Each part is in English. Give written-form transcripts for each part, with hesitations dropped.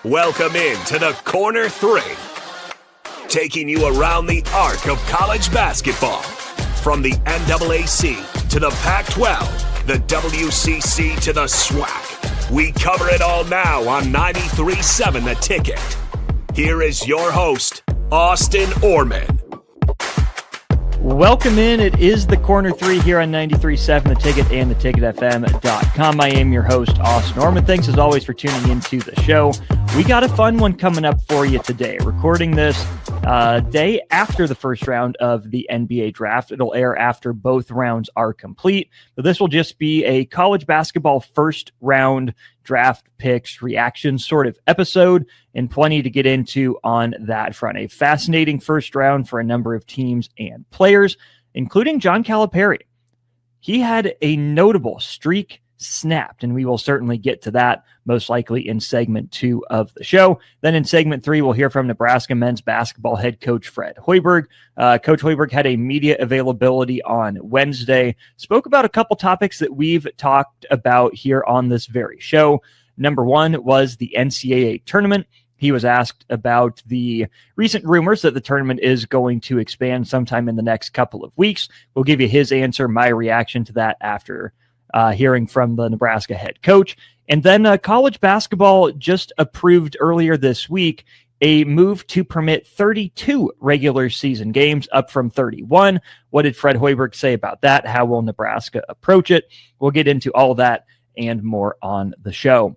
Welcome in to the Corner 3, taking you around the arc of college basketball. From the NAAC to the Pac-12, the WCC to the SWAC. We cover it all now on 93.7 The Ticket. Here is your host, Austin Oerman. Welcome in. It is the Corner 3 here on 93.7 The Ticket and theticketfm.com. I am your host, Austin Oerman. Thanks as always for tuning into the show. We got a fun one coming up for you today. Recording this day after the first round of the NBA draft. It'll air after both rounds are complete. But this will just be a college basketball first round draft picks reaction sort of episode, and plenty to get into on that front. A fascinating first round for a number of teams and players, including John Calipari. He had a notable streak snapped, and we will certainly get to that most likely in segment 2 of the show. Then in segment 3, we'll hear from Nebraska men's basketball head coach Fred Hoiberg. Coach Hoiberg had a media availability on Wednesday, spoke about a couple topics that we've talked about here on this very show. Number one was the NCAA tournament. He was asked about the recent rumors that the tournament is going to expand sometime in the next couple of weeks. We'll give you his answer, my reaction to that after hearing from the Nebraska head coach. And then college basketball just approved earlier this week a move to permit 32 regular season games, up from 31. What did Fred Hoiberg say about that? How will Nebraska approach it? We'll get into all that and more on the show.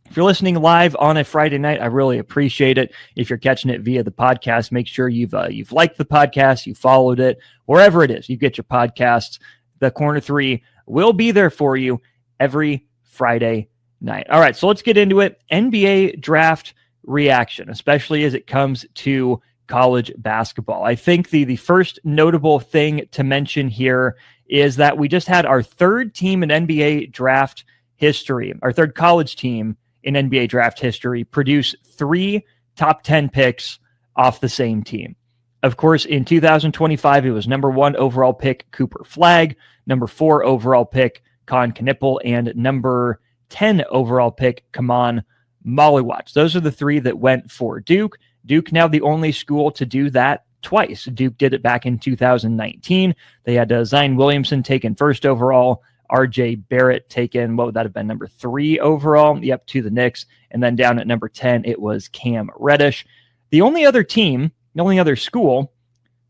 If you're listening live on a Friday night, I really appreciate it. If you're catching it via the podcast, make sure you've liked the podcast, you followed it, wherever it is you get your podcasts. The Corner 3 will be there for you every Friday night. All right, so let's get into it. NBA draft reaction, especially as it comes to college basketball. I think the first notable thing to mention here is that we just had our third team in NBA draft history, our third college team in NBA draft history, produce 3 top 10 picks off the same team. Of course, in 2025, it was number 1 overall pick Cooper Flagg, number 4 overall pick Con Knippel, and number 10 overall pick Kaman Mollywatch. Those are the 3 that went for Duke. Duke now the only school to do that twice. Duke did it back in 2019. They had Zion Williamson taken first overall, R.J. Barrett taken, what would that have been, number 3 overall? Yep, to the Knicks. And then down at number 10, it was Cam Reddish. The only other team, the only other school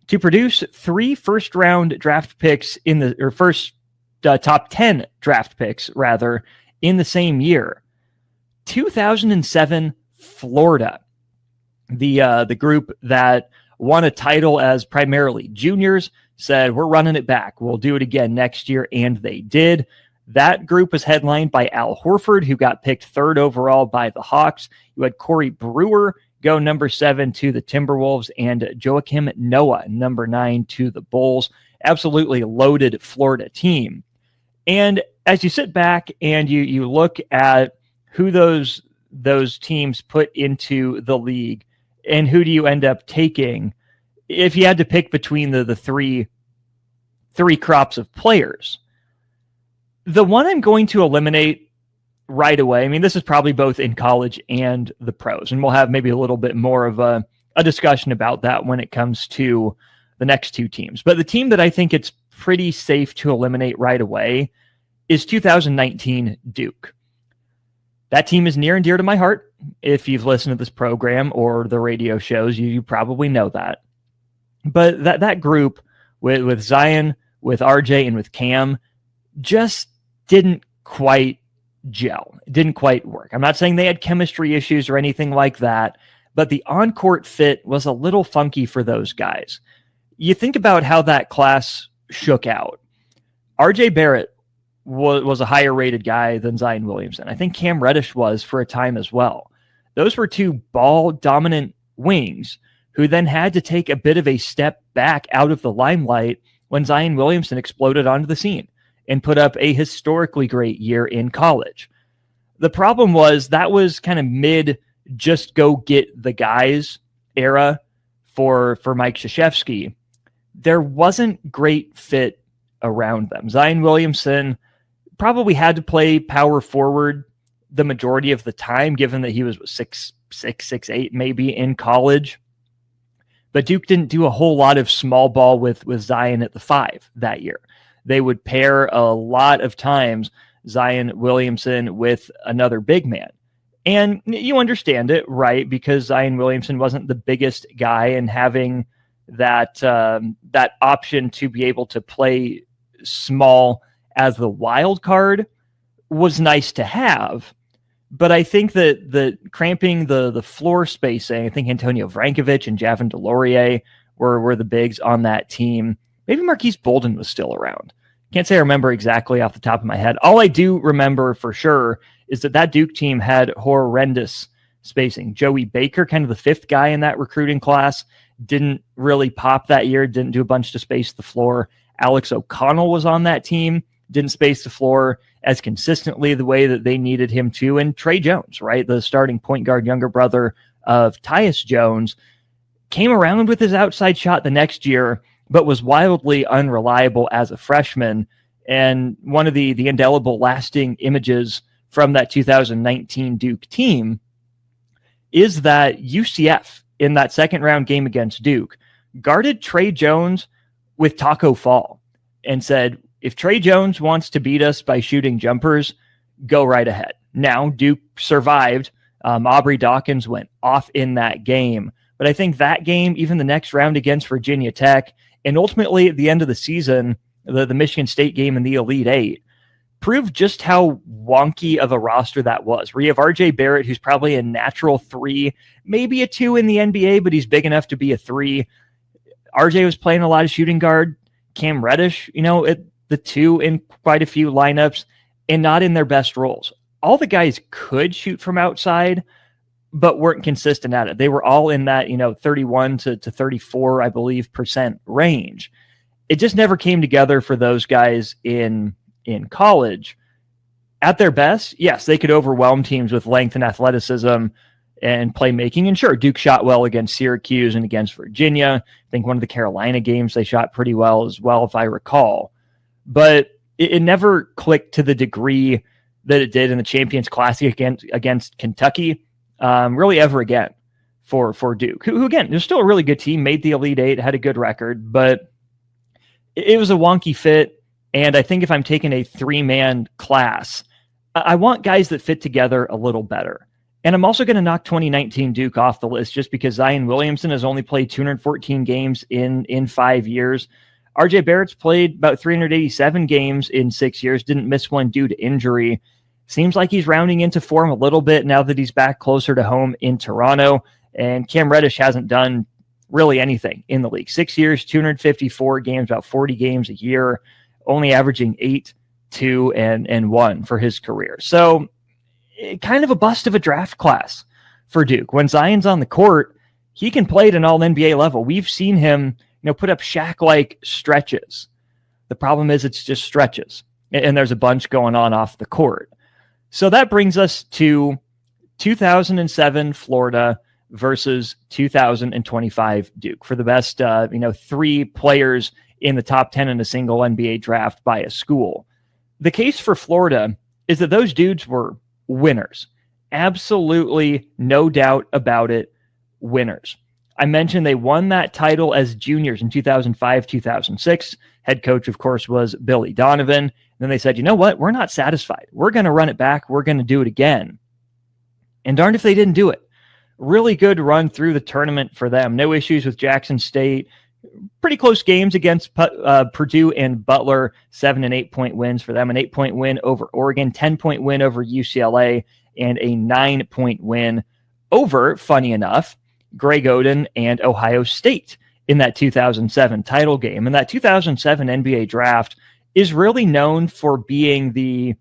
to produce 3 first-round draft picks top 10 draft picks, rather, in the same year. 2007, Florida, the group that won a title as primarily juniors, said, we're running it back. We'll do it again next year, and they did. That group was headlined by Al Horford, who got picked 3rd overall by the Hawks. You had Corey Brewer go number 7 to the Timberwolves, and Joakim Noah, number 9 to the Bulls. Absolutely loaded Florida team. And as you sit back and you look at who those teams put into the league and who do you end up taking, if you had to pick between the three crops of players, the one I'm going to eliminate right away, I mean, this is probably both in college and the pros, and we'll have maybe a little bit more of a discussion about that when it comes to the next 2 teams. But the team that I think it's pretty safe to eliminate right away is 2019 Duke. That team is near and dear to my heart. If you've listened to this program or the radio shows, you probably know that. But that group with Zion, with RJ, and with Cam just didn't quite gel. It didn't quite work. I'm not saying they had chemistry issues or anything like that, but the on-court fit was a little funky for those guys. You think about how that class shook out. RJ Barrett was a higher rated guy than Zion Williamson. I think Cam Reddish was for a time as well. Those were 2 ball-dominant wings who then had to take a bit of a step back out of the limelight when Zion Williamson exploded onto the scene and put up a historically great year in college. The problem was that was kind of mid just go get the guys era for Mike Krzyzewski. There wasn't great fit around them. Zion Williamson probably had to play power forward the majority of the time, given that he was 6'6", 6'8", maybe in college. But Duke didn't do a whole lot of small ball with Zion at the 5 that year. They would pair a lot of times Zion Williamson with another big man. And you understand it, right? Because Zion Williamson wasn't the biggest guy, and having that option to be able to play small as the wild card was nice to have. But I think that the cramping the floor spacing, I think Antonio Vrankovic and Javin DeLaurier were the bigs on that team. Maybe Marquise Bolden was still around. Can't say I remember exactly off the top of my head. All I do remember for sure is that Duke team had horrendous spacing. Joey Baker, kind of the 5th guy in that recruiting class, didn't really pop that year, didn't do a bunch to space the floor. Alex O'Connell was on that team, didn't space the floor as consistently the way that they needed him to. And Trey Jones, right, the starting point guard, younger brother of Tyus Jones, came around with his outside shot the next year, but was wildly unreliable as a freshman. And one of the indelible lasting images from that 2019 Duke team is that UCF in that second round game against Duke guarded Trey Jones with Taco Fall and said, if Trey Jones wants to beat us by shooting jumpers, go right ahead. Now, Duke survived. Aubrey Dawkins went off in that game. But I think that game, even the next round against Virginia Tech, and ultimately at the end of the season, the Michigan State game in the Elite Eight, proved just how wonky of a roster that was. Where you have RJ Barrett, who's probably a natural 3, maybe a 2 in the NBA, but he's big enough to be a 3. RJ was playing a lot of shooting guard. Cam Reddish, at the 2 in quite a few lineups, and not in their best roles. All the guys could shoot from outside, but weren't consistent at it. They were all in that, 31 to 34, I believe, % range. It just never came together for those guys in college. At their best, yes, they could overwhelm teams with length and athleticism and playmaking. And sure, Duke shot well against Syracuse and against Virginia. I think one of the Carolina games they shot pretty well as well, if I recall. But it never clicked to the degree that it did in the Champions Classic against Kentucky, really ever again for Duke, who again, they're still a really good team, made the Elite Eight, had a good record, but it was a wonky fit. And I think if I'm taking a 3-man class, I want guys that fit together a little better. And I'm also going to knock 2019 Duke off the list just because Zion Williamson has only played 214 games in 5 years. RJ Barrett's played about 387 games in 6 years, didn't miss one due to injury. Seems like he's rounding into form a little bit now that he's back closer to home in Toronto. And Cam Reddish hasn't done really anything in the league. 6 years, 254 games, about 40 games a year, only averaging 8, 2, and 1 for his career. So kind of a bust of a draft class for Duke. When Zion's on the court, he can play at an all-NBA level. We've seen him put up Shaq-like stretches. The problem is it's just stretches, and there's a bunch going on off the court. So that brings us to 2007 Florida versus 2025 Duke for the best, 3 players in the top 10 in a single NBA draft by a school. The case for Florida is that those dudes were winners. Absolutely no doubt about it, winners. I mentioned they won that title as juniors in 2005, 2006. Head coach, of course, was Billy Donovan. And then they said, you know what? We're not satisfied. We're going to run it back. We're going to do it again. And darned if they didn't do it. Really good run through the tournament for them. No issues with Jackson State. Pretty close games against Purdue and Butler. 7 and 8 point wins for them. An 8-point win over Oregon, 10-point win over UCLA, and a 9-point win over, funny enough, Greg Oden and Ohio State in that 2007 title game. And that 2007 NBA draft is really known for being the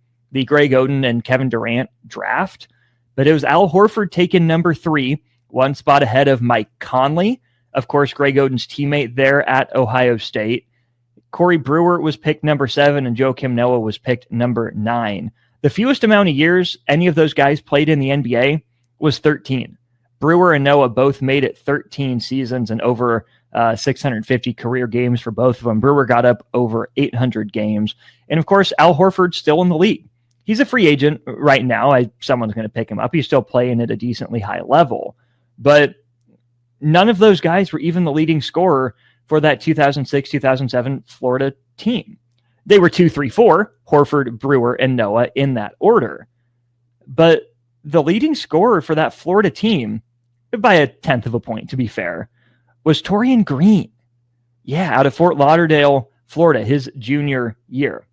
Greg Oden and Kevin Durant draft. But it was Al Horford taken number 3, 1 spot ahead of Mike Conley, of course, Greg Oden's teammate there at Ohio State. Corey Brewer was picked number 7, and Joakim Noah was picked number 9. The fewest amount of years any of those guys played in the NBA was 13. Brewer and Noah both made it 13 seasons and over 650 career games for both of them. Brewer got up over 800 games. And of course, Al Horford's still in the league. He's a free agent right now. Someone's going to pick him up. He's still playing at a decently high level. But none of those guys were even the leading scorer for that 2006-2007 Florida team. They were 2, 3, 4, Horford, Brewer, and Noah in that order. But the leading scorer for that Florida team, by a tenth of a point, to be fair, was Taurean Green. Yeah, out of Fort Lauderdale, Florida, his junior year.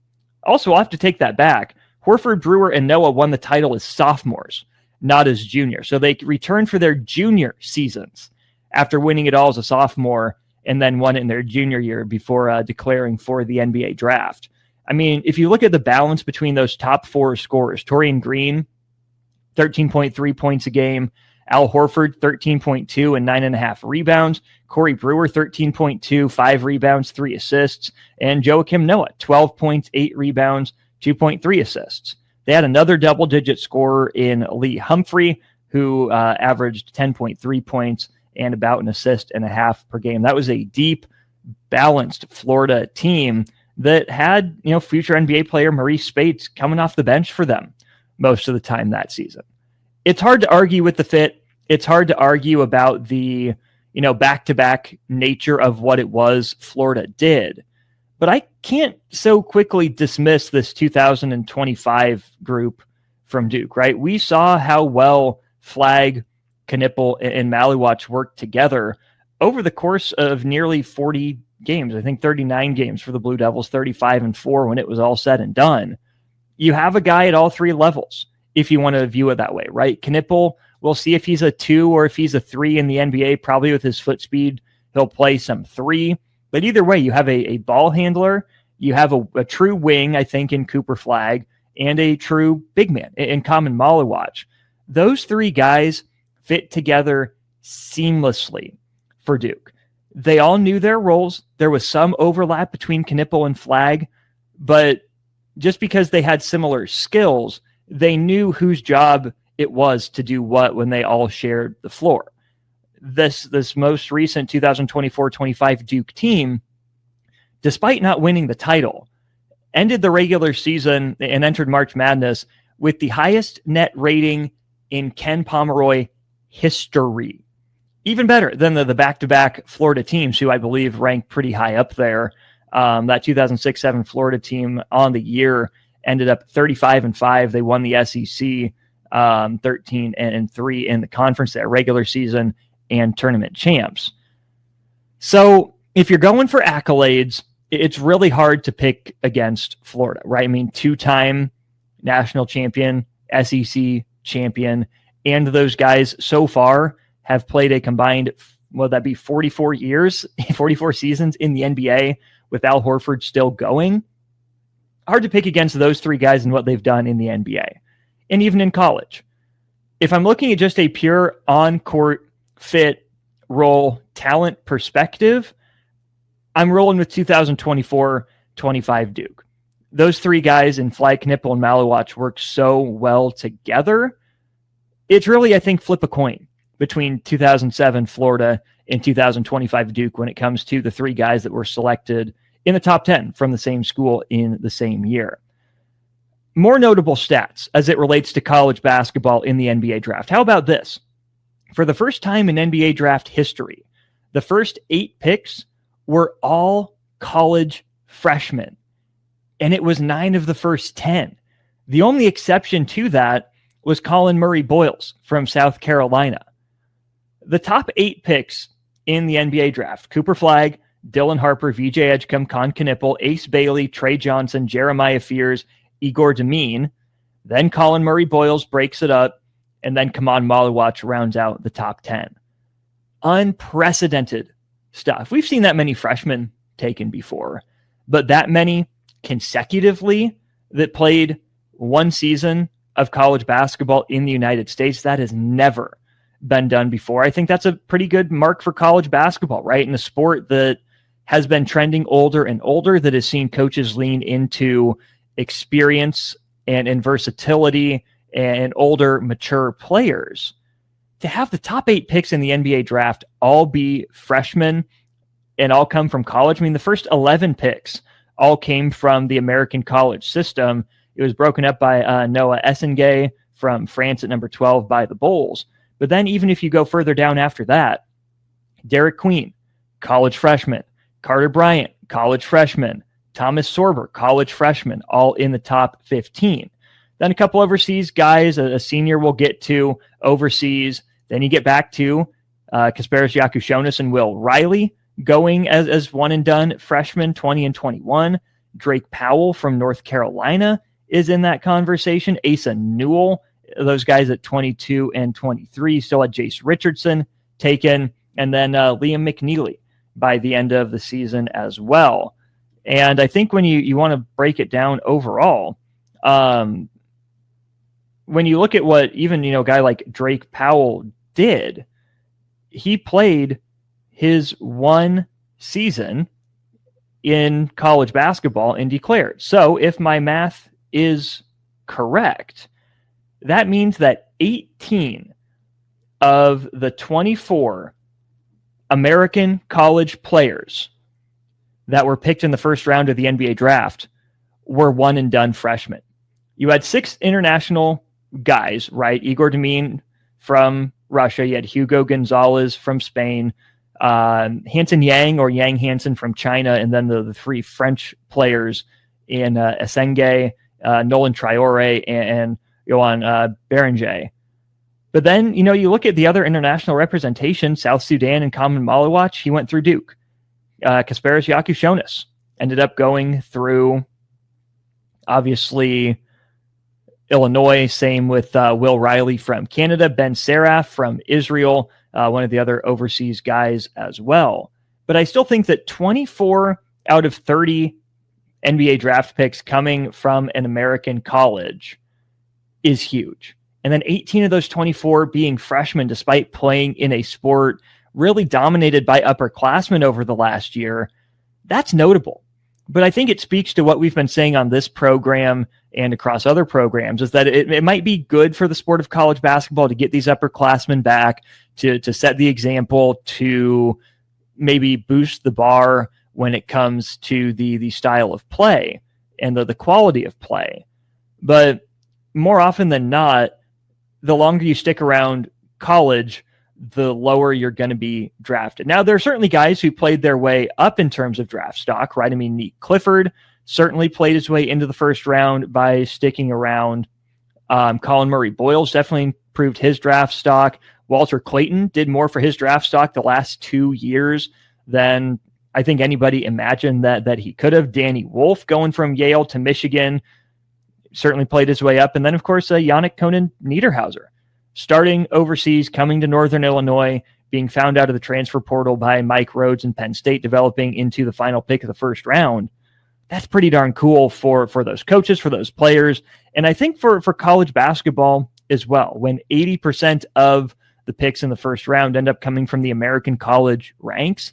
Also, I'll have to take that back. Horford, Brewer, and Noah won the title as sophomores, not as juniors. So they returned for their junior seasons after winning it all as a sophomore and then won it in their junior year before declaring for the NBA draft. I mean, if you look at the balance between those top 4 scorers, Taurean Green, 13.3 points a game, Al Horford, 13.2 and 9.5 rebounds, Corey Brewer, 13.2, 5 rebounds, 3 assists, and Joakim Noah, 12 points, 8 rebounds, 2.3 assists. They had another double-digit scorer in Lee Humphrey, who averaged 10.3 points and about an assist and a half per game. That was a deep, balanced Florida team that had, future NBA player Maurice Spates coming off the bench for them most of the time that season. It's hard to argue with the fit. It's hard to argue about the, back-to-back nature of what it was Florida did. But I can't so quickly dismiss this 2025 group from Duke, right? We saw how well Flagg, Knipple, and Maluach worked together over the course of nearly 40 games. I think 39 games for the Blue Devils, 35-4 when it was all said and done. You have a guy at all 3 levels, if you want to view it that way, right? Knipple, we'll see if he's a 2 or if he's a 3 in the NBA. Probably with his foot speed, he'll play some 3. But either way, you have a ball handler, you have a true wing, I think, in Cooper Flagg, and a true big man in Common Maluach. Those 3 guys fit together seamlessly for Duke. They all knew their roles. There was some overlap between Knipple and Flagg, but just because they had similar skills, they knew whose job it was to do what when they all shared the floor. This most recent 2024-25 Duke team, despite not winning the title, ended the regular season and entered March Madness with the highest net rating in Ken Pomeroy history. Even better than the back-to-back Florida teams, who I believe rank pretty high up there. That 2006-07 Florida team on the year ended up 35-5. They won the SEC 13-3 in the conference, that regular season and tournament champs. So if you're going for accolades, it's really hard to pick against Florida, right? I mean, 2-time national champion, SEC champion, and those guys so far have played a combined, will that be 44 years, 44 seasons in the NBA with Al Horford still going. Hard to pick against those 3 guys and what they've done in the NBA and even in college. If I'm looking at just a pure on-court fit, role, talent perspective, I'm rolling with 2024-25 Duke. Those 3 guys in Flagg, Knipple, and Maluach work so well together. It's really, I think, flip a coin between 2007 Florida and 2025 Duke when it comes to the 3 guys that were selected in the top 10 from the same school in the same year. More notable stats as it relates to college basketball in the NBA draft. How about this? For the first time in NBA draft history, the first 8 picks were all college freshmen, and it was 9 of the first 10. The only exception to that was Colin Murray Boyles from South Carolina. The top 8 picks in the NBA draft: Cooper Flagg, Dylan Harper, VJ Edgecombe, Con Knipple, Ace Bailey, Trey Johnson, Jeremiah Fears, Igor Demine. Then Colin Murray Boyles breaks it up, and then Kaman Maluach rounds out the top 10. Unprecedented stuff. We've seen that many freshmen taken before, but that many consecutively that played one season of college basketball in the United States, that has never been done before. I think that's a pretty good mark for college basketball, right? In a sport that has been trending older and older, that has seen coaches lean into experience and versatility and older, mature players. To have the top 8 picks in the NBA draft all be freshmen and all come from college. I mean, the first 11 picks all came from the American college system. It was broken up by Noah Essengay from France at number 12 by the Bulls. But then even if you go further down after that, Derek Queen, college freshman, Carter Bryant, college freshman, Thomas Sorber, college freshman, all in the top 15. Then a couple overseas guys, a senior we'll get to overseas. Then you get back to Kasparis Yakushonis and Will Riley going as one and done freshmen, 20 and 21. Drake Powell from North Carolina is in that conversation. Asa Newell, those guys at 22 and 23. Still had Jace Richardson taken, and then Liam McNeely by the end of the season as well. And I think when you want to break it down overall, when you look at what even, a guy like Drake Powell did, he played his one season in college basketball and declared. So if my math is correct, that means that 18 of the 24 American college players that were picked in the first round of the NBA draft were one and done freshmen. You had 6 international guys, right? Igor Demin from Russia. You had Hugo Gonzalez from Spain, Hansen Yang or Yang Hansen from China, and then the 3 French players in Essengay, Nolan Traore, and Johan Berenger. But then, you look at the other international representation, South Sudan and Kamen Malawach, he went through Duke. Kasparis Yakushonis ended up going through, obviously, Illinois. Same with Will Riley from Canada, Ben Seraph from Israel, one of the other overseas guys as well. But I still think that 24 out of 30 NBA draft picks coming from an American college is huge. And then 18 of those 24 being freshmen, despite playing in a sport really dominated by upperclassmen over the last year, that's notable. But I think it speaks to what we've been saying on this program and across other programs, is that it might be good for the sport of college basketball to get these upperclassmen back, to set the example, to maybe boost the bar when it comes to the style of play and the quality of play. But more often than not, the longer you stick around college, the lower you're going to be drafted. Now, there are certainly guys who played their way up in terms of draft stock, right? I mean, Nick Clifford certainly played his way into the first round by sticking around. Colin Murray-Boyles definitely improved his draft stock. Walter Clayton did more for his draft stock the last 2 years than I think anybody imagined that he could have. Danny Wolf going from Yale to Michigan certainly played his way up. And then, of course, Yannick Conan Niederhauser, starting overseas, coming to Northern Illinois, being found out of the transfer portal by Mike Rhodes and Penn State, developing into the final pick of the first round. That's pretty darn cool for those coaches, for those players. And I think for college basketball as well, when 80% of the picks in the first round end up coming from the American college ranks,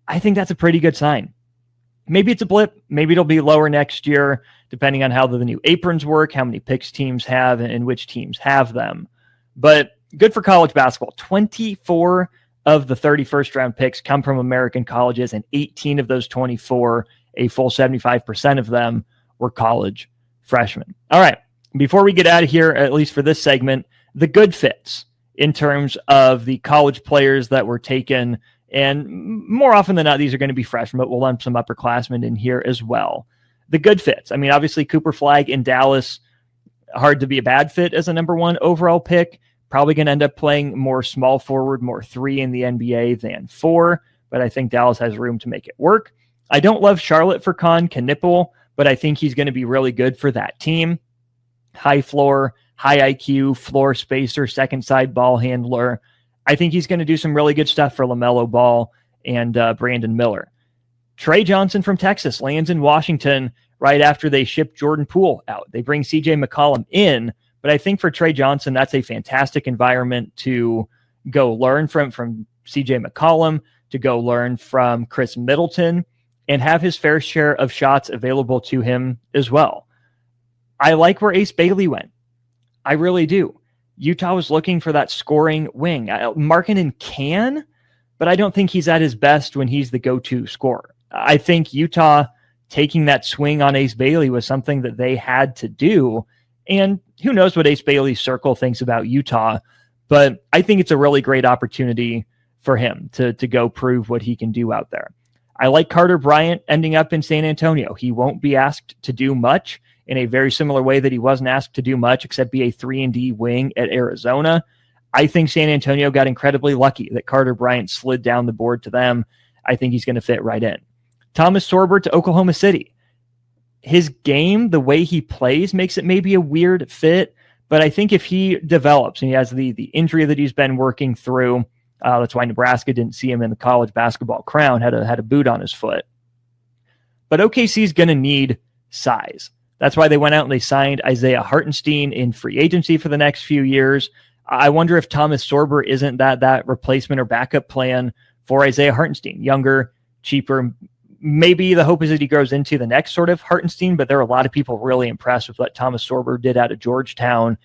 I think that's a pretty good sign. Maybe it's a blip. Maybe it'll be lower next year, depending on how the new aprons work, how many picks teams have, and which teams have them. But good for college basketball. 24 of the 30 first-round picks come from American colleges, and 18 of those 24, a full 75% of them, were college freshmen. All right, before we get out of here, at least for this segment, the good fits in terms of the college players that were taken. And more often than not, these are going to be freshmen, but we'll lump some upperclassmen in here as well. The good fits. I mean, obviously, Cooper Flagg in Dallas, hard to be a bad fit as a number 1 overall pick. Probably going to end up playing more small forward, more 3 in the NBA than 4, but I think Dallas has room to make it work. I don't love Charlotte for Con Knipple, but I think he's going to be really good for that team. High floor, high IQ, floor spacer, second side ball handler. I think he's going to do some really good stuff for LaMelo Ball and Brandon Miller. Trey Johnson from Texas lands in Washington right after they ship Jordan Poole out. They bring CJ McCollum in, but I think for Trey Johnson, that's a fantastic environment to go learn from CJ McCollum, to go learn from Chris Middleton, and have his fair share of shots available to him as well. I like where Ace Bailey went. I really do. Utah was looking for that scoring wing. Markkanen can, but I don't think he's at his best when he's the go-to scorer. I think Utah taking that swing on Ace Bailey was something that they had to do. And who knows what Ace Bailey's circle thinks about Utah, but I think it's a really great opportunity for him to go prove what he can do out there. I like Carter Bryant ending up in San Antonio. He won't be asked to do much in a very similar way that he wasn't asked to do much except be a 3-and-D wing at Arizona. I think San Antonio got incredibly lucky that Carter Bryant slid down the board to them. I think he's going to fit right in. Thomas Sorber to Oklahoma City. His game, the way he plays, makes it maybe a weird fit, but I think if he develops and he has the injury that he's been working through, that's why Nebraska didn't see him in the college basketball crown, had a boot on his foot. But OKC is going to need size. That's why they went out and they signed Isaiah Hartenstein in free agency for the next few years. I wonder if Thomas Sorber isn't that replacement or backup plan for Isaiah Hartenstein. Younger, cheaper. Maybe the hope is that he grows into the next sort of Hartenstein, but there are a lot of people really impressed with what Thomas Sorber did out of Georgetown.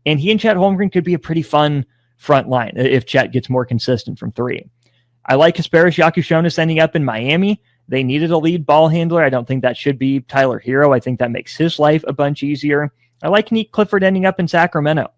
And he and Chet Holmgren could be a pretty fun front line if Chet gets more consistent from three. I like Kasparis Yakushonis ending up in Miami. They needed a lead ball handler. I don't think that should be Tyler Hero. I think that makes his life a bunch easier. I like Nick Clifford ending up in Sacramento.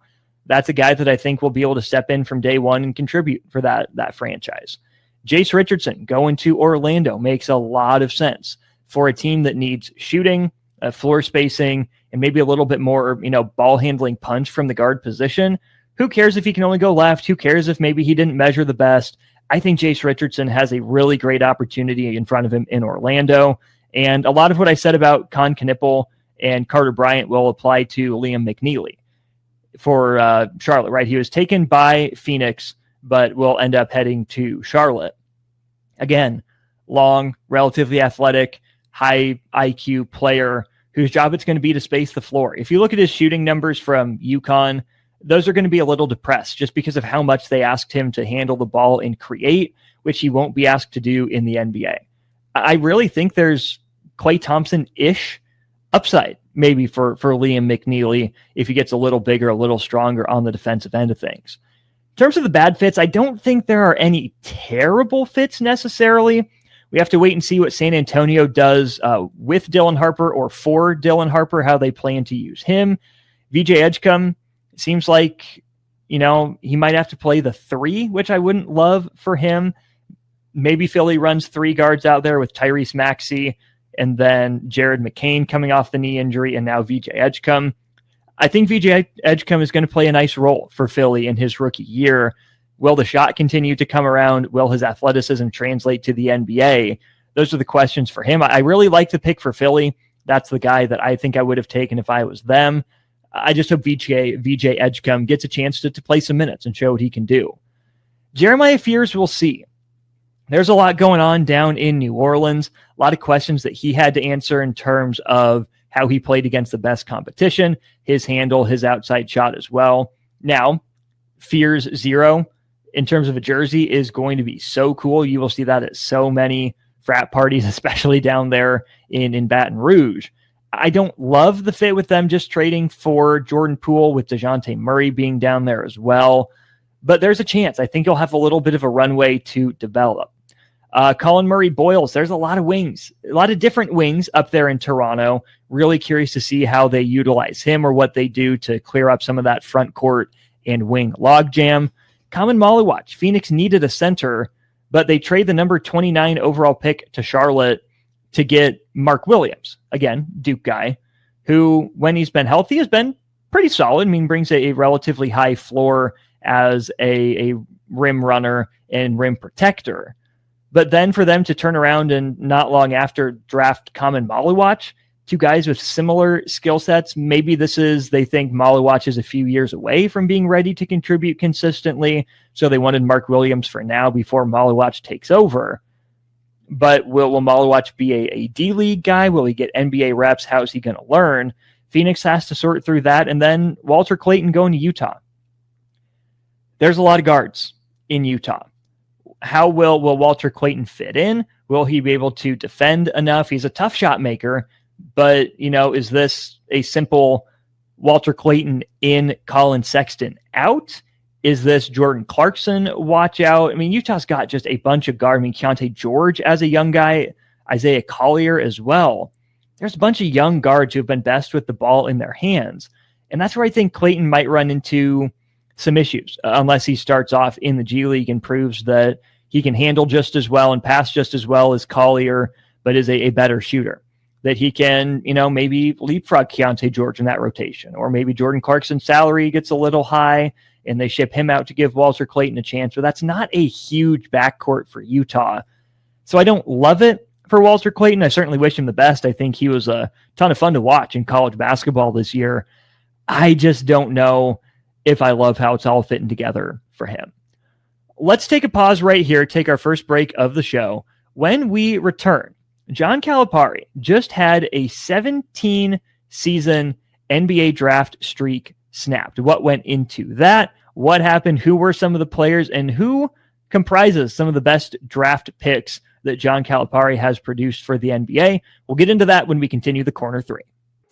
That's a guy that I think will be able to step in from day one and contribute for that franchise. Jace Richardson going to Orlando makes a lot of sense for a team that needs shooting, floor spacing, and maybe a little bit more, ball handling punch from the guard position. Who cares if he can only go left? Who cares if maybe he didn't measure the best? I think Jace Richardson has a really great opportunity in front of him in Orlando. And a lot of what I said about Con Knippel and Carter Bryant will apply to Liam McNeely for Charlotte, right? He was taken by Phoenix, but will end up heading to Charlotte. Again, long, relatively athletic, high IQ player whose job it's going to be to space the floor. If you look at his shooting numbers from UConn, those are going to be a little depressed just because of how much they asked him to handle the ball and create, which he won't be asked to do in the NBA. I really think there's Klay Thompson-ish upside maybe for Liam McNeely if he gets a little bigger, a little stronger on the defensive end of things. In terms of the bad fits, I don't think there are any terrible fits necessarily. We have to wait and see what San Antonio does with Dylan Harper or for Dylan Harper, how they plan to use him. VJ Edgecombe seems like, he might have to play the 3, which I wouldn't love for him. Maybe Philly runs 3 guards out there with Tyrese Maxey and then Jared McCain coming off the knee injury and now VJ Edgecombe. I think VJ Edgecombe is going to play a nice role for Philly in his rookie year. Will the shot continue to come around? Will his athleticism translate to the NBA? Those are the questions for him. I really like the pick for Philly. That's the guy that I think I would have taken if I was them. I just hope VJ Edgecombe gets a chance to play some minutes and show what he can do. Jeremiah Fears, we'll see. There's a lot going on down in New Orleans. A lot of questions that he had to answer in terms of how he played against the best competition, his handle, his outside shot as well. Now, Fears 0 in terms of a jersey is going to be so cool. You will see that at so many frat parties, especially down there in Baton Rouge. I don't love the fit with them just trading for Jordan Poole with DeJounte Murray being down there as well. But there's a chance. I think he'll have a little bit of a runway to develop. Colin Murray-Boyles, there's a lot of wings, a lot of different wings up there in Toronto. Really curious to see how they utilize him or what they do to clear up some of that front court and wing logjam. Common Maliwatch, Phoenix needed a center, but they trade the number 29 overall pick to Charlotte to get Mark Williams, again, Duke guy, who, when he's been healthy, has been pretty solid. I mean, brings a relatively high floor as a rim runner and rim protector. But then for them to turn around and not long after draft Common Maliwatch, 2 guys with similar skill sets, maybe they think Maliwatch is a few years away from being ready to contribute consistently. So they wanted Mark Williams for now before Maliwatch takes over. But will Maliwatch be a D-League guy? Will he get NBA reps? How is he going to learn? Phoenix has to sort through that. And then Walter Clayton going to Utah. There's a lot of guards in Utah. How will Walter Clayton fit in? Will he be able to defend enough? He's a tough shot maker, but, is this a simple Walter Clayton in, Colin Sexton out? Is this Jordan Clarkson watch out? I mean, Utah's got just a bunch of guards. I mean, Keontae George as a young guy, Isaiah Collier as well. there's a bunch of young guards who have been best with the ball in their hands. And that's where I think Clayton might run into some issues unless he starts off in the G League and proves that he can handle just as well and pass just as well as Collier, but is a better shooter. That he can, maybe leapfrog Keontae George in that rotation. Or maybe Jordan Clarkson's salary gets a little high and they ship him out to give Walter Clayton a chance. But that's not a huge backcourt for Utah. So I don't love it for Walter Clayton. I certainly wish him the best. I think he was a ton of fun to watch in college basketball this year. I just don't know if I love how it's all fitting together for him. Let's take a pause right here, take our first break of the show. When we return, John Calipari just had a 17-season NBA draft streak snapped. What went into that? What happened? Who were some of the players? And who comprises some of the best draft picks that John Calipari has produced for the NBA? We'll get into that when we continue the Corner 3.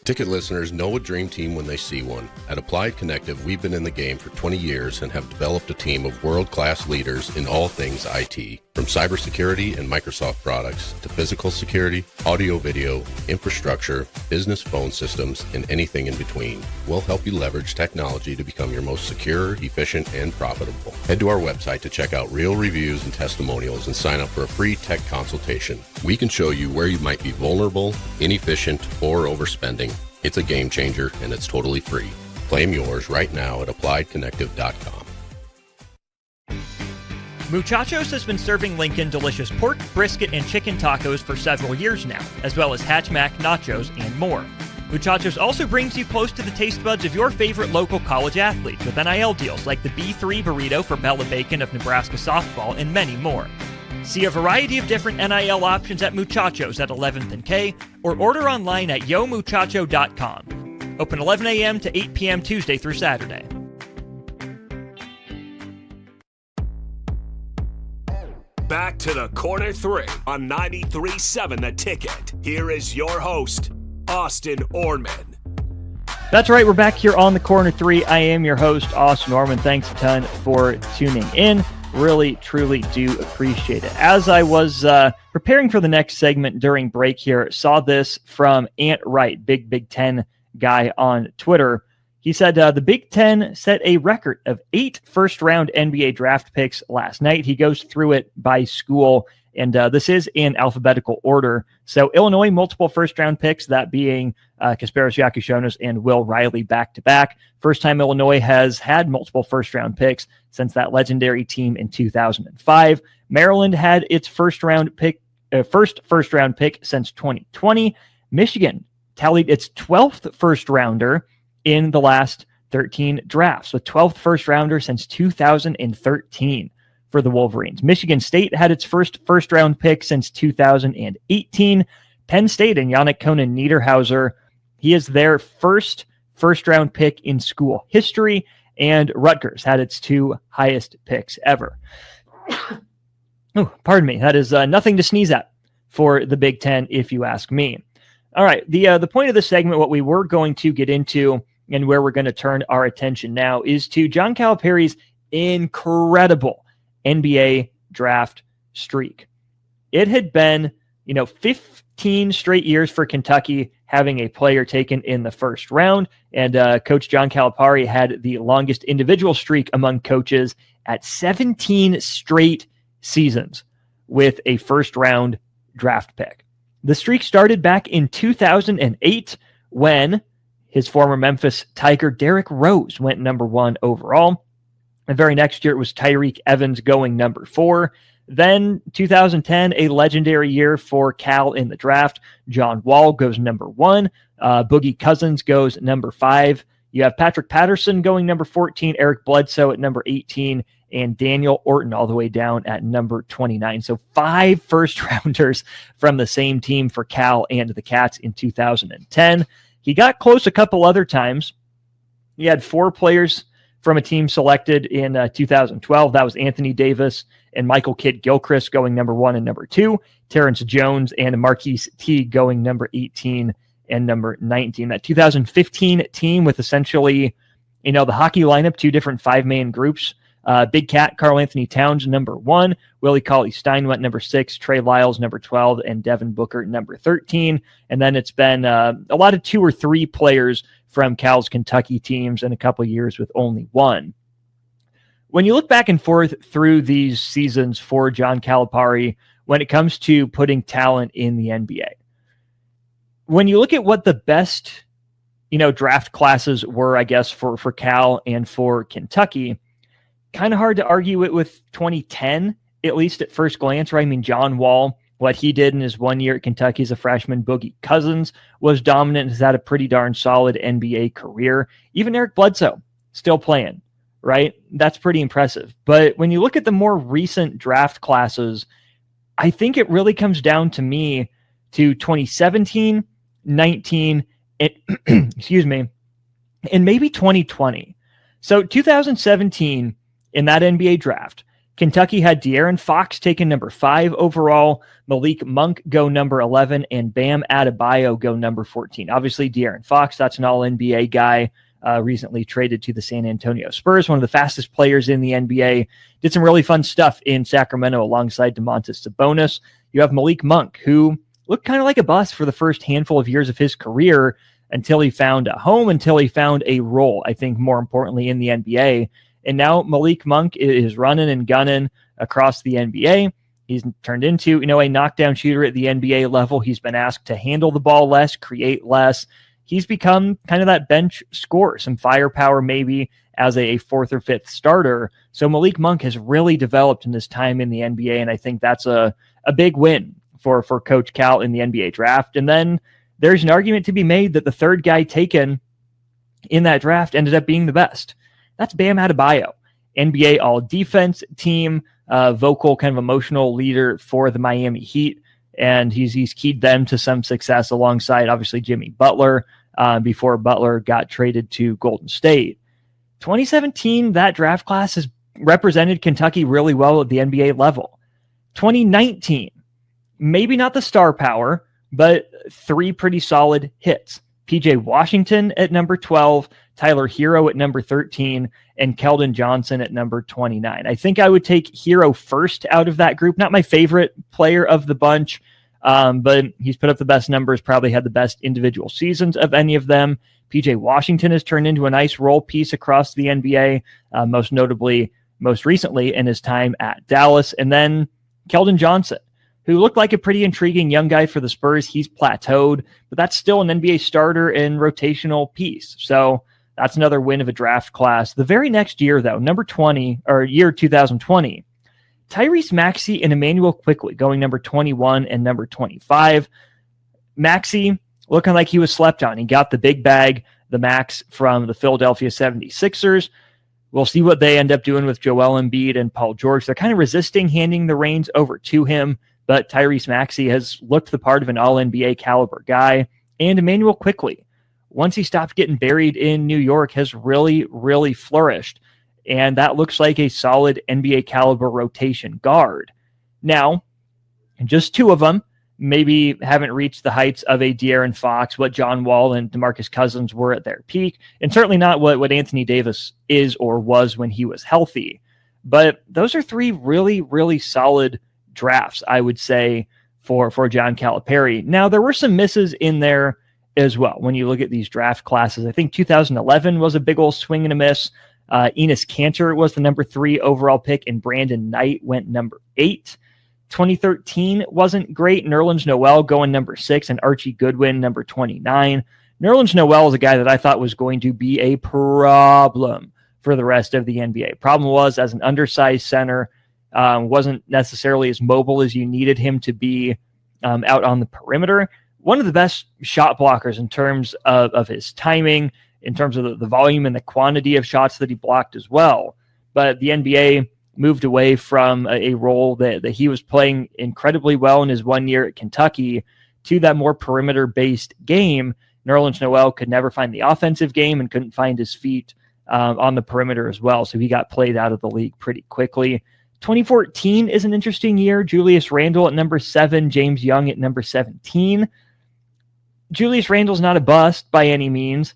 Ticket listeners know a dream team when they see one. At Applied Connective, we've been in the game for 20 years and have developed a team of world-class leaders in all things IT. From cybersecurity and Microsoft products to physical security, audio-video, infrastructure, business phone systems, and anything in between. We'll help you leverage technology to become your most secure, efficient, and profitable. Head to our website to check out real reviews and testimonials and sign up for a free tech consultation. We can show you where you might be vulnerable, inefficient, or overspending. It's a game changer, and it's totally free. Claim yours right now at appliedconnective.com. Muchachos has been serving Lincoln delicious pork, brisket, and chicken tacos for several years now, as well as Hatch Mac nachos and more. Muchachos also brings you close to the taste buds of your favorite local college athletes with NIL deals like the B3 burrito for Bella Bacon of Nebraska softball and many more. See a variety of different NIL options at Muchachos at 11th and K, or order online at yomuchacho.com. Open 11 a.m. to 8 p.m. Tuesday through Saturday. Back to the Corner 3 on 93.7 The Ticket. Here is your host, Austin Oerman. That's right, we're back here on the Corner 3. I am your host, Austin Oerman. Thanks a ton for tuning in. Really, truly do appreciate it. As I was preparing for the next segment during break here, saw this from Ant Wright, Big Ten guy on Twitter. He said the Big Ten set a record of 8 first-round NBA draft picks last night. He goes through it by school, and this is in alphabetical order. So Illinois, multiple first-round picks, that being Kasparas Giacoussionis and Will Riley back-to-back. First time Illinois has had multiple first-round picks since that legendary team in 2005. Maryland had its first-round pick since 2020. Michigan tallied its 12th first-rounder in the last 13 drafts, the 12th first-rounder since 2013 for the Wolverines. Michigan State had its first-round pick since 2018. Penn State and Yannick Conan Niederhauser, he is their first-round pick in school history, and Rutgers had its 2 highest picks ever. Oh, pardon me. That is nothing to sneeze at for the Big Ten, if you ask me. All right, the point of this segment, what we were going to get into and where we're going to turn our attention now is to John Calipari's incredible NBA draft streak. It had been, 15 straight years for Kentucky having a player taken in the first round, and Coach John Calipari had the longest individual streak among coaches at 17 straight seasons with a first-round draft pick. The streak started back in 2008 when his former Memphis Tiger Derrick Rose went number 1 overall. The very next year, it was Tyreek Evans going number 4. Then 2010, a legendary year for Cal in the draft. John Wall goes number 1. Boogie Cousins goes number 5. You have Patrick Patterson going number 14, Eric Bledsoe at number 18, and Daniel Orton all the way down at number 29. So 5 first-rounders from the same team for Cal and the Cats in 2010. He got close a couple other times. He had 4 players from a team selected in 2012. That was Anthony Davis and Michael Kidd-Gilchrist going number 1 and number 2. Terrence Jones and Marquise Teague going number 18 and number 19. That 2015 team with essentially, the hockey lineup, 2 different 5-man groups, Big Cat, Karl Anthony Towns, number 1. Willie Cauley-Stein went number 6. Trey Lyles, number 12. And Devin Booker, number 13. And then it's been a lot of 2 or 3 players from Cal's Kentucky teams in a couple years with only 1. When you look back and forth through these seasons for John Calipari, when it comes to putting talent in the NBA, when you look at what the best, draft classes were, I guess, for Cal and for Kentucky, kind of hard to argue it with 2010, at least at first glance, right? I mean, John Wall, what he did in his 1 year at Kentucky as a freshman. Boogie Cousins was dominant, has had a pretty darn solid NBA career. Even Eric Bledsoe still playing, right? That's pretty impressive. But when you look at the more recent draft classes, I think it really comes down to me to 2017, 19, and, excuse me, and maybe 2020. So 2017, in that NBA draft, Kentucky had De'Aaron Fox taken number 5 overall, Malik Monk go number 11, and Bam Adebayo go number 14. Obviously, De'Aaron Fox, that's an all-NBA guy, recently traded to the San Antonio Spurs, one of the fastest players in the NBA, did some really fun stuff in Sacramento alongside Domantas Sabonis. You have Malik Monk, who looked kind of like a bust for the first handful of years of his career until he found a home, until he found a role, I think more importantly, in the NBA. And now Malik Monk is running and gunning across the NBA. He's turned into, a knockdown shooter at the NBA level. He's been asked to handle the ball less, create less. He's become kind of that bench scorer, some firepower maybe as a 4th or 5th starter. So Malik Monk has really developed in his time in the NBA, and I think that's a big win for Coach Cal in the NBA draft. And then there's an argument to be made that the third guy taken in that draft ended up being the best. That's Bam Adebayo, NBA all-defense team, vocal, kind of emotional leader for the Miami Heat, and he's keyed them to some success alongside, obviously, Jimmy Butler before Butler got traded to Golden State. 2017, that draft class has represented Kentucky really well at the NBA level. 2019, maybe not the star power, but 3 pretty solid hits. PJ Washington at number 12, Tyler Hero at number 13, and Keldon Johnson at number 29. I think I would take Hero first out of that group. Not my favorite player of the bunch, but he's put up the best numbers, probably had the best individual seasons of any of them. PJ Washington has turned into a nice role piece across the NBA, most recently in his time at Dallas. And then Keldon Johnson, who looked like a pretty intriguing young guy for the Spurs. He's plateaued, but that's still an NBA starter and rotational piece. So that's another win of a draft class. The very next year, though, year 2020, Tyrese Maxey and Emmanuel Quickley going number 21 and number 25. Maxey looking like he was slept on. He got the big bag, the max from the Philadelphia 76ers. We'll see what they end up doing with Joel Embiid and Paul George. They're kind of resisting handing the reins over to him, but Tyrese Maxey has looked the part of an all-NBA caliber guy. And Emmanuel Quickley, once he stopped getting buried in New York, has really, really flourished. And that looks like a solid NBA caliber rotation guard. Now, just 2 of them maybe haven't reached the heights of a De'Aaron Fox, what John Wall and DeMarcus Cousins were at their peak, and certainly not what Anthony Davis is or was when he was healthy. But those are 3 really, really solid drafts, I would say, for John Calipari. Now, there were some misses in there as well. When you look at these draft classes, I think 2011 was a big old swing and a miss. Enes Kanter was the number 3 overall pick, and Brandon Knight went number 8. 2013 wasn't great. Nerlens Noel going number 6, and Archie Goodwin number 29. Nerlens Noel is a guy that I thought was going to be a problem for the rest of the NBA. Problem was, as an undersized center, wasn't necessarily as mobile as you needed him to be out on the perimeter. One of the best shot blockers in terms of his timing, in terms of the volume and the quantity of shots that he blocked as well. But the NBA moved away from a role that he was playing incredibly well in his 1 year at Kentucky to that more perimeter-based game. Nerlens Noel could never find the offensive game and couldn't find his feet on the perimeter as well, so he got played out of the league pretty quickly. 2014 is an interesting year. Julius Randle at number 7, James Young at number 17. Julius Randle's not a bust by any means,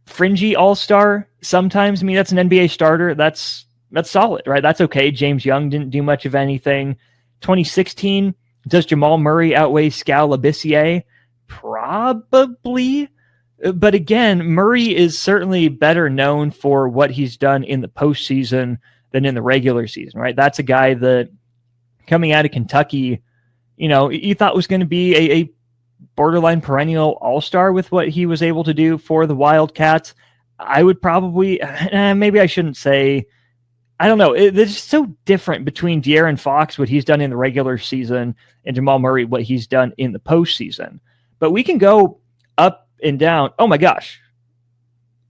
fringy all-star sometimes. I mean, that's an NBA starter. That's solid, right? That's okay. James Young didn't do much of anything. 2016, does Jamal Murray outweigh Skal Labissiere? Probably. But again, Murray is certainly better known for what he's done in the postseason than in the regular season, right? That's a guy that coming out of Kentucky, you thought was going to be a borderline perennial all-star with what he was able to do for the Wildcats. I would probably, maybe I shouldn't say, I don't know. It's so different between De'Aaron Fox, what he's done in the regular season, and Jamal Murray, what he's done in the postseason. But we can go up and down. Oh my gosh.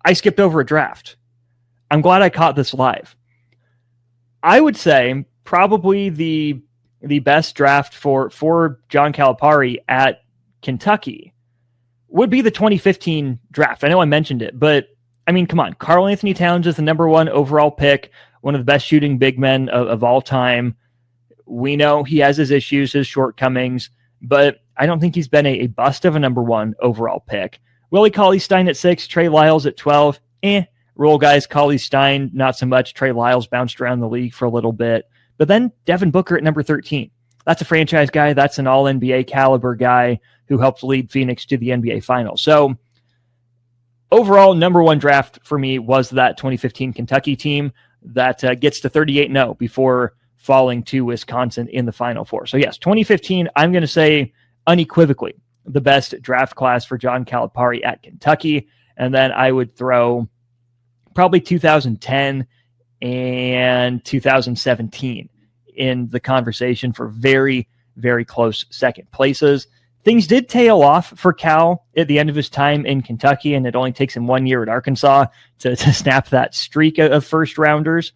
I skipped over a draft. I'm glad I caught this live. I would say probably the best draft for John Calipari at Kentucky would be the 2015 draft. I know I mentioned it, but I mean, come on. Karl Anthony Towns is the number 1 overall pick, one of the best shooting big men of all time. We know he has his issues, his shortcomings, but I don't think he's been a bust of a number 1 overall pick. Willie Cauley-Stein at 6, Trey Lyles at 12. Role guys, Cauley-Stein, not so much. Trey Lyles bounced around the league for a little bit. But then Devin Booker at number 13. That's a franchise guy. That's an all-NBA caliber guy who helped lead Phoenix to the NBA Finals. So overall, number 1 draft for me was that 2015 Kentucky team that gets to 38-0 before falling to Wisconsin in the Final Four. So yes, 2015, I'm going to say unequivocally the best draft class for John Calipari at Kentucky. And then I would throw probably 2010 and 2017 in the conversation for very, very close second places. Things did tail off for Cal at the end of his time in Kentucky, and it only takes him 1 year at Arkansas to snap that streak of first rounders.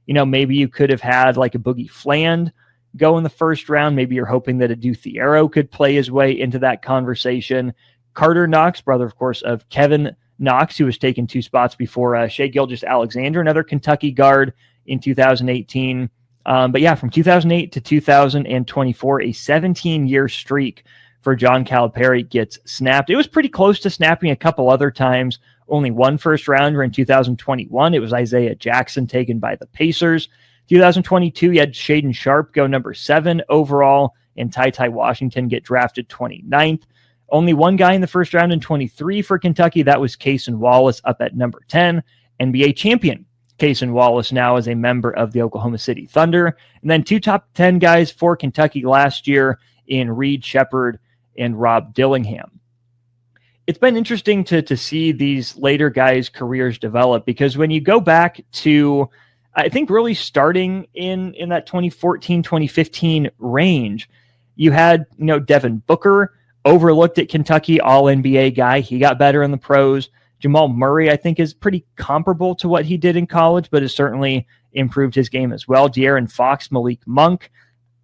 Maybe you could have had like a Boogie Fland go in the first round. Maybe you're hoping that a Thiero could play his way into that conversation. Carter Knox, brother, of course, of Kevin Knox, who was taken 2 spots before Shai Gilgeous-Alexander, another Kentucky guard in 2018. But yeah, from 2008 to 2024, a 17-year streak for John Calipari gets snapped. It was pretty close to snapping a couple other times. Only 1 first rounder in 2021. It was Isaiah Jackson taken by the Pacers. 2022, you had Shaedon Sharpe go number 7 overall, and Ty Washington get drafted 29th. Only 1 guy in the first round in 23 for Kentucky. That was Cason Wallace up at number 10. NBA champion Cason Wallace now is a member of the Oklahoma City Thunder. And then 2 top 10 guys for Kentucky last year in Reed Sheppard and Rob Dillingham. It's been interesting to see these later guys' careers develop, because when you go back to, I think really starting in that 2014, 2015 range, you had, Devin Booker, overlooked at Kentucky, all-NBA guy. He got better in the pros. Jamal Murray, I think, is pretty comparable to what he did in college, but has certainly improved his game as well. De'Aaron Fox, Malik Monk.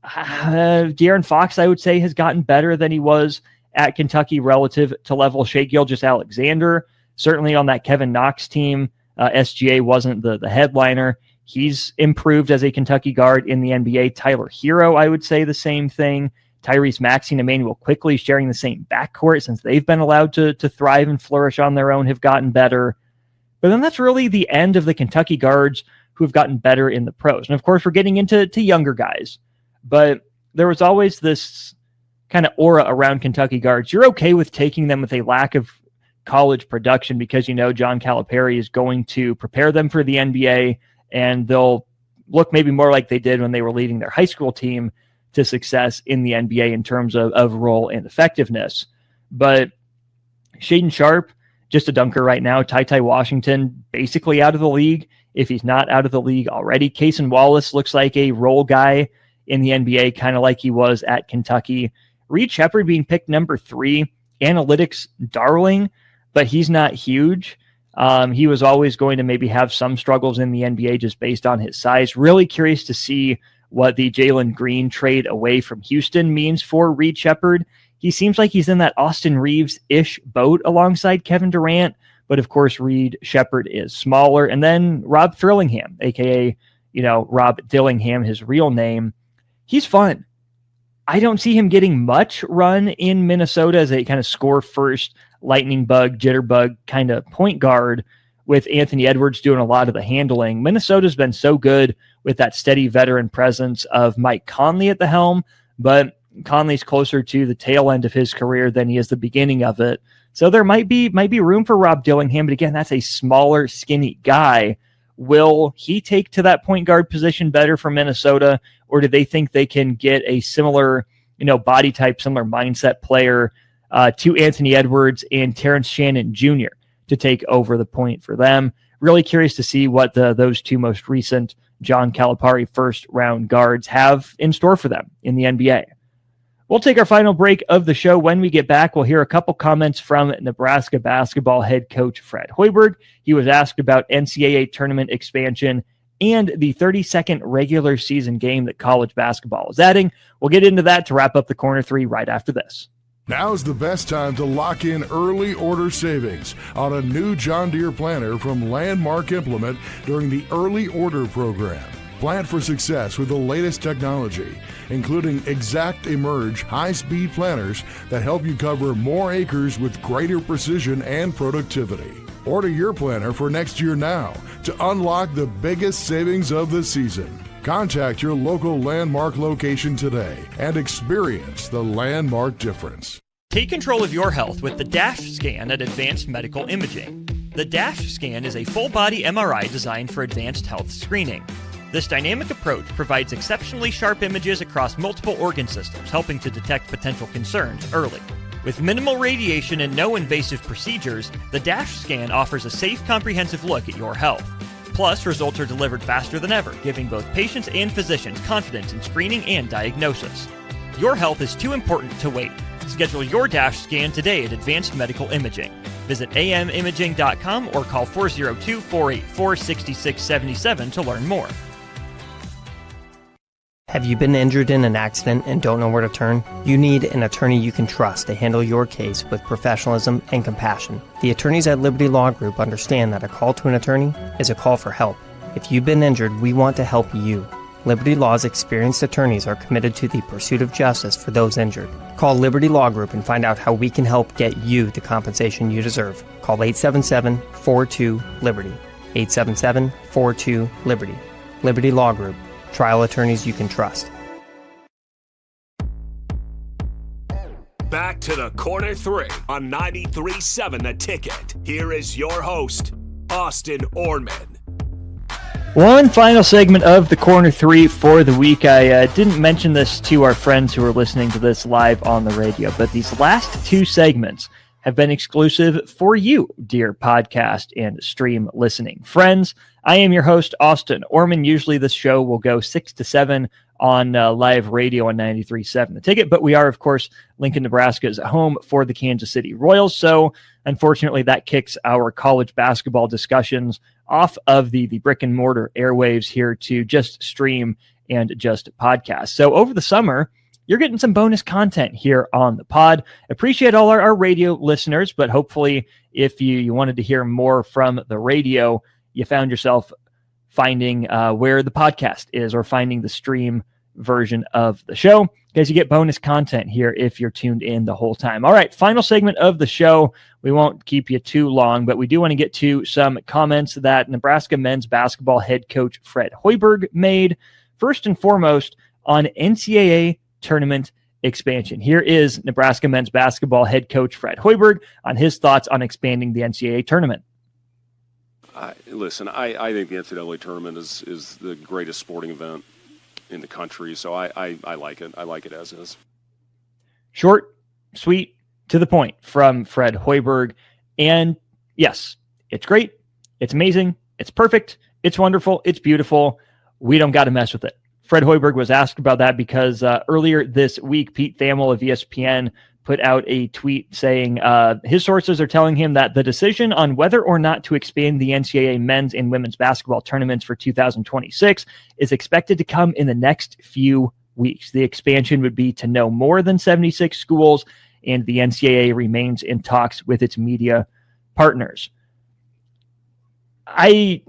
De'Aaron Fox, I would say, has gotten better than he was at Kentucky relative to level. Shai Gilgeous-Alexander, certainly on that Kevin Knox team. SGA wasn't the headliner. He's improved as a Kentucky guard in the NBA. Tyler Hero, I would say the same thing. Tyrese Maxey and Emmanuel Quickley, sharing the same backcourt since they've been allowed to thrive and flourish on their own, have gotten better. But then that's really the end of the Kentucky guards who have gotten better in the pros. And of course, we're getting into younger guys. But there was always this kind of aura around Kentucky guards. You're okay with taking them with a lack of college production because John Calipari is going to prepare them for the NBA, and they'll look maybe more like they did when they were leading their high school team to success in the NBA in terms of role and effectiveness. But Shaedon Sharpe, just a dunker right now. Ty Washington, basically out of the league, if he's not out of the league already. Cason Wallace looks like a role guy in the NBA, kind of like he was at Kentucky. Reed Sheppard being picked number 3, analytics darling, but he's not huge. He was always going to maybe have some struggles in the NBA just based on his size. Really curious to see what the Jalen Green trade away from Houston means for Reed Sheppard. He seems like he's in that Austin Reeves-ish boat alongside Kevin Durant, but of course Reed Sheppard is smaller. And then Rob Thrillingham, aka Rob Dillingham, his real name. He's fun. I don't see him getting much run in Minnesota as a kind of score first, lightning bug, jitterbug kind of point guard with Anthony Edwards doing a lot of the handling. Minnesota's been so good with that steady veteran presence of Mike Conley at the helm, but Conley's closer to the tail end of his career than he is the beginning of it. So there might be room for Rob Dillingham, but again, that's a smaller, skinny guy. Will he take to that point guard position better for Minnesota, or do they think they can get a similar, body type, similar mindset player to Anthony Edwards and Terrence Shannon Jr. to take over the point for them? Really curious to see what those two most recent John Calipari first-round guards have in store for them in the NBA. We'll take our final break of the show. When we get back, we'll hear a couple comments from Nebraska basketball head coach Fred Hoiberg. He was asked about NCAA tournament expansion and the 32nd regular season game that college basketball is adding. We'll get into that to wrap up the Corner 3 right after this. Now's the best time to lock in early order savings on a new John Deere planter from Landmark Implement during the early order program. Plant for success with the latest technology, including Exact Emerge high-speed planters that help you cover more acres with greater precision and productivity. Order your planter for next year now to unlock the biggest savings of the season. Contact your local Landmark location today and experience the Landmark difference. Take control of your health with the DASH scan at Advanced Medical Imaging. The DASH scan is a full-body MRI designed for advanced health screening. This dynamic approach provides exceptionally sharp images across multiple organ systems, helping to detect potential concerns early. With minimal radiation and no invasive procedures, the DASH scan offers a safe, comprehensive look at your health. Plus, results are delivered faster than ever, giving both patients and physicians confidence in screening and diagnosis. Your health is too important to wait. Schedule your DASH scan today at Advanced Medical Imaging. Visit amimaging.com or call 402-484-6677 to learn more. Have you been injured in an accident and don't know where to turn? You need an attorney you can trust to handle your case with professionalism and compassion. The attorneys at Liberty Law Group understand that a call to an attorney is a call for help. If you've been injured, we want to help you. Liberty Law's experienced attorneys are committed to the pursuit of justice for those injured. Call Liberty Law Group and find out how we can help get you the compensation you deserve. Call 877-42-LIBERTY. 877-42-LIBERTY. Liberty Law Group. Trial attorneys you can trust. Back to the Corner 3 on 93.7 The Ticket. Here is your host, Austin Oerman. One final segment of the Corner 3 for the week. I didn't mention this to our friends who are listening to this live on the radio, but these last two segments have been exclusive for you, dear podcast and stream listening friends. I am your host, Austin Oerman. Usually this show will go 6 to 7 on live radio on 93.7 The Ticket, but we are, of course, Lincoln, Nebraska's home for the Kansas City Royals. So unfortunately, that kicks our college basketball discussions off of the brick and mortar airwaves here to just stream and just podcast. So over the summer, you're getting some bonus content here on the pod. Appreciate all our radio listeners, but hopefully if you wanted to hear more from the radio, you found yourself finding where the podcast is or finding the stream version of the show, because you get bonus content here if you're tuned in the whole time. All right, final segment of the show. We won't keep you too long, but we do want to get to some comments that Nebraska men's basketball head coach Fred Hoiberg made, first and foremost on NCAA tournament expansion. Here is Nebraska men's basketball head coach Fred Hoiberg on his thoughts on expanding the NCAA tournament. Listen, I think the NCAA tournament is the greatest sporting event in the country, so I like it. I like it as is. Short, sweet, to the point from Fred Hoiberg. And yes, it's great. It's amazing. It's perfect. It's wonderful. It's beautiful. We don't got to mess with it. Fred Hoiberg was asked about that because earlier this week, Pete Thamel of ESPN put out a tweet saying his sources are telling him that the decision on whether or not to expand the NCAA men's and women's basketball tournaments for 2026 is expected to come in the next few weeks. The expansion would be to no more than 76 schools, and the NCAA remains in talks with its media partners. I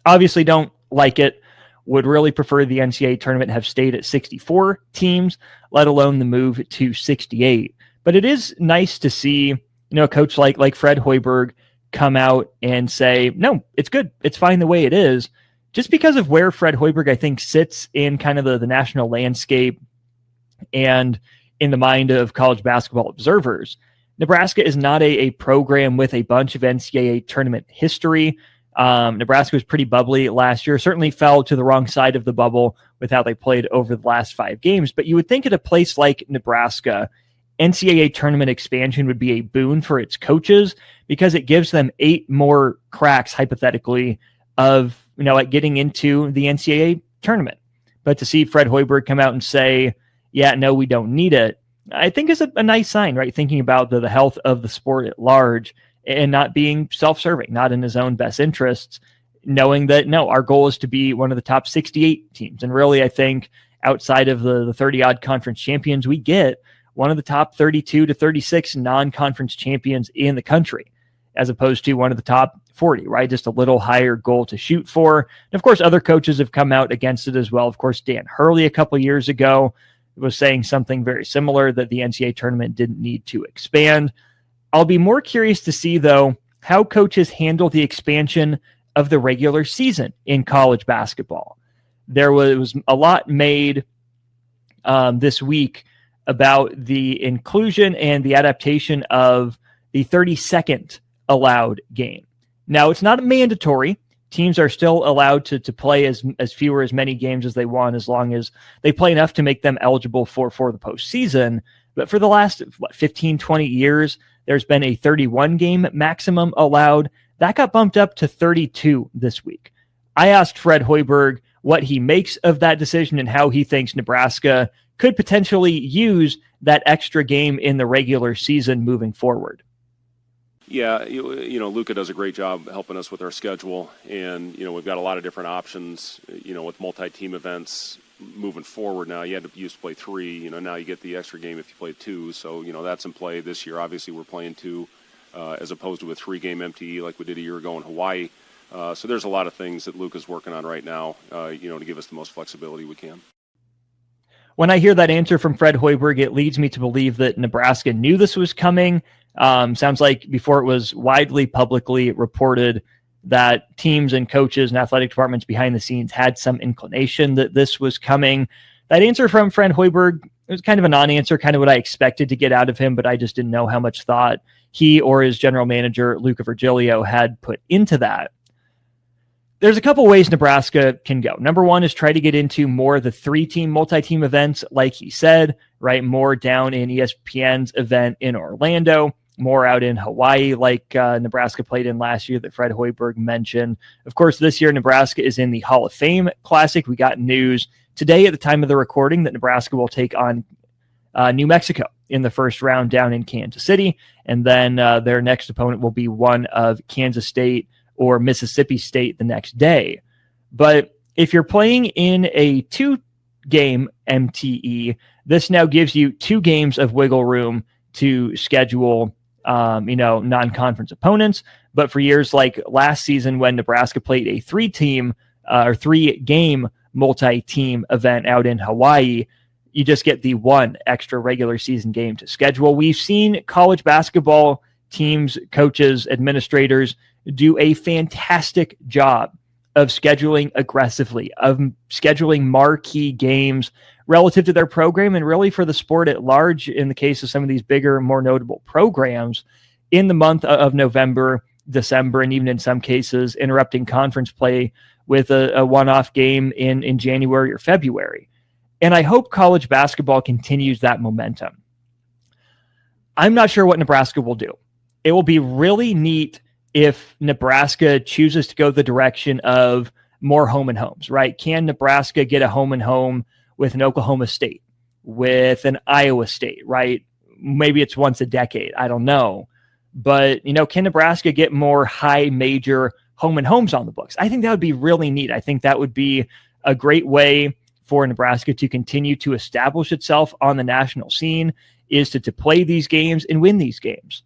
obviously don't like it would really prefer the NCAA tournament have stayed at 64 teams, let alone the move to 68. But it is nice to see, a coach like Fred Hoiberg come out and say, no, it's good. It's fine the way it is. Just because of where Fred Hoiberg, I think, sits in kind of the national landscape and in the mind of college basketball observers. Nebraska is not a program with a bunch of NCAA tournament history. Nebraska was pretty bubbly last year, certainly fell to the wrong side of the bubble with how they played over the last 5 games. But you would think at a place like Nebraska, NCAA tournament expansion would be a boon for its coaches because it gives them 8 more cracks, hypothetically, of at getting into the NCAA tournament. But to see Fred Hoiberg come out and say, yeah, no, we don't need it, I think is a nice sign, right? Thinking about the health of the sport at large and not being self-serving, not in his own best interests, knowing that, no, our goal is to be one of the top 68 teams. And really, I think outside of the 30-odd conference champions, we get one of the top 32 to 36 non-conference champions in the country, as opposed to one of the top 40, right? Just a little higher goal to shoot for. And of course, other coaches have come out against it as well. Of course, Dan Hurley a couple years ago was saying something very similar, that the NCAA tournament didn't need to expand. I'll be more curious to see, though, how coaches handle the expansion of the regular season in college basketball. There was a lot made this week about the inclusion and the adaptation of the 30-second allowed game. Now, it's not mandatory. Teams are still allowed to play as many games as they want, as long as they play enough to make them eligible for the postseason. But for the last 15, 20 years, there's been a 31-game maximum allowed. That got bumped up to 32 this week. I asked Fred Hoiberg what he makes of that decision and how he thinks Nebraska could potentially use that extra game in the regular season moving forward. Yeah, Luca does a great job helping us with our schedule, and we've got a lot of different options. With multi-team events moving forward now, you used to play 3. Now you get the extra game if you play 2. So that's in play this year. Obviously, we're playing 2 as opposed to a 3-game MTE like we did a year ago in Hawaii. So there's a lot of things that Luca's working on right now, to give us the most flexibility we can. When I hear that answer from Fred Hoiberg, it leads me to believe that Nebraska knew this was coming. Sounds like before it was widely publicly reported that teams and coaches and athletic departments behind the scenes had some inclination that this was coming. That answer from Fred Hoiberg was kind of a non-answer, kind of what I expected to get out of him, but I just didn't know how much thought he or his general manager, Luca Virgilio, had put into that. There's a couple ways Nebraska can go. Number one is try to get into more of the 3-team multi-team events, like he said, right? More down in ESPN's event in Orlando, more out in Hawaii, like Nebraska played in last year that Fred Hoiberg mentioned. Of course, this year, Nebraska is in the Hall of Fame Classic. We got news today at the time of the recording that Nebraska will take on New Mexico in the first round down in Kansas City. And then their next opponent will be one of Kansas State or Mississippi State the next day. But if you're playing in a 2-game MTE, this now gives you 2 games of wiggle room to schedule, non-conference opponents. But for years like last season, when Nebraska played a 3-team or 3-game multi-team event out in Hawaii, you just get the 1 extra regular season game to schedule. We've seen college basketball teams, coaches, administrators do a fantastic job of scheduling aggressively, of scheduling marquee games relative to their program and really for the sport at large in the case of some of these bigger, more notable programs in the month of November, December, and even in some cases interrupting conference play with a one-off game in January or February. And I hope college basketball continues that momentum. I'm not sure what Nebraska will do. It will be really neat if Nebraska chooses to go the direction of more home and homes, right? Can Nebraska get a home and home with an Oklahoma State, with an Iowa State, right? Maybe it's once a decade. I don't know. But, can Nebraska get more high major home and homes on the books? I think that would be really neat. I think that would be a great way for Nebraska to continue to establish itself on the national scene, is to play these games and win these games.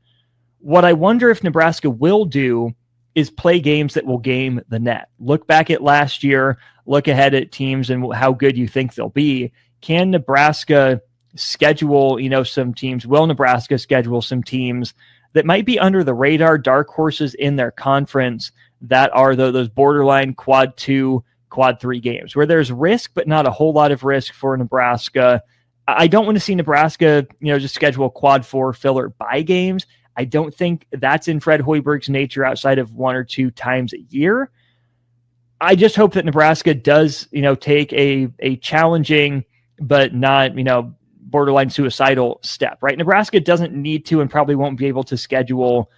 What I wonder if Nebraska will do is play games that will game the net. Look back at last year, look ahead at teams and how good you think they'll be. Can Nebraska schedule, some teams? Will Nebraska schedule some teams that might be under the radar, dark horses in their conference that are those borderline quad 2, quad 3 games where there's risk, but not a whole lot of risk for Nebraska? I don't want to see Nebraska, just schedule quad 4 filler bye games. I don't think that's in Fred Hoiberg's nature outside of 1 or 2 times a year. I just hope that Nebraska does, take a challenging but not, borderline suicidal step, right? Nebraska doesn't need to and probably won't be able to schedule,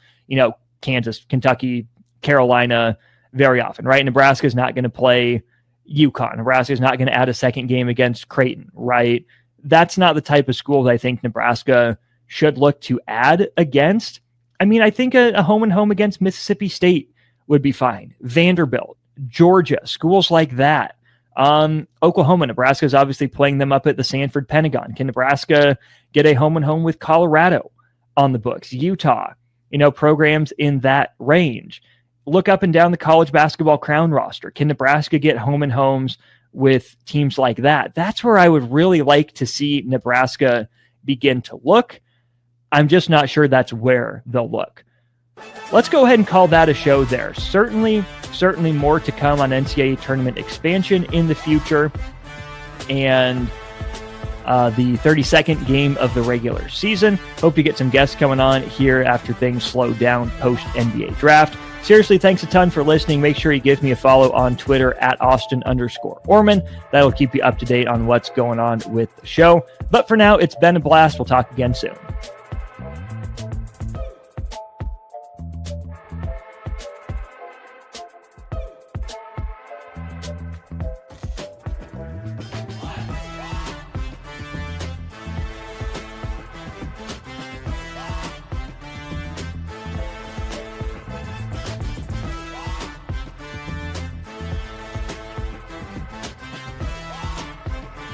Kansas, Kentucky, Carolina very often, right? Nebraska is not going to play UConn. Nebraska is not going to add a second game against Creighton, right? That's not the type of school that I think Nebraska should look to add against. I mean, I think a home and home against Mississippi State would be fine. Vanderbilt, Georgia, schools like that. Oklahoma, Nebraska is obviously playing them up at the Sanford Pentagon. Can Nebraska get a home and home with Colorado on the books? Utah, programs in that range. Look up and down the college basketball crown roster. Can Nebraska get home and homes with teams like that? That's where I would really like to see Nebraska begin to look. I'm just not sure that's where they'll look. Let's go ahead and call that a show there. Certainly more to come on NCAA tournament expansion in the future and the 32nd game of the regular season. Hope to get some guests coming on here after things slow down post-NBA draft. Seriously, thanks a ton for listening. Make sure you give me a follow on Twitter at Austin_Oerman. That'll keep you up to date on what's going on with the show. But for now, it's been a blast. We'll talk again soon.